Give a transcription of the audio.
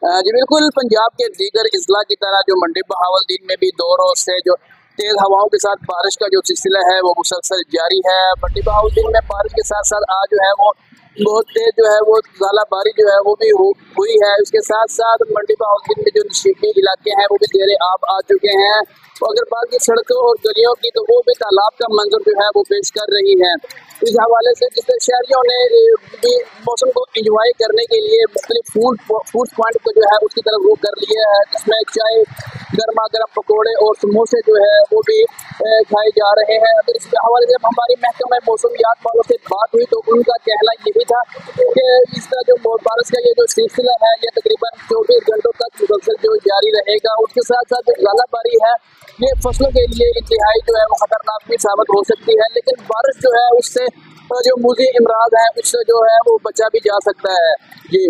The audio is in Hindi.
जी बिल्कुल, पंजाब के दीगर अजला की तरह जो मंडी बहावलदीन में भी 2 रोज से जो तेज हवाओं के साथ बारिश का जो सिलसिला है वो मुसलसल जारी है। मंडी बहावलदीन में बारिश के साथ साथ आज जो है वो बहुत तेज जो है वो ज़ाला बारी जो है वो भी हुई है। उसके साथ साथ मंडी बहावलदीन में जो नशीबी इलाके हैं वो भी घेरे आब आ चुके हैं। तो अगर बात की सड़कों और गलियों की तो वो भी तालाब का मंजर जो है वो पेश कर रही है। इस हवाले से जिससे शहरियों ने भी मौसम को इंजॉय करने के लिए मुख्तलिफ फूड पॉइंट को जो है उसकी तरफ रुख कर लिया है, जिसमें चाय, गर्मा गर्म पकौड़े और समोसे जो है वो भी खाए जा रहे हैं। अगर इस हवाले से हमारी महकमा मौसमियात वालों से बात हुई तो उनका कहना यही था कि इसका जो बारिश का ये जो सिलसिला है ये तकरीबन 24 घंटों तक मुसलसल जो जारी रहेगा। उसके साथ साथ जो ज़ाला बारी है ये फसलों के लिए इंतहाई जो है वो खतरनाक भी साबित हो सकती है, लेकिन बारिश जो है उससे जो मुजी इमराज है उससे जो है वो बचा भी जा सकता है। जी।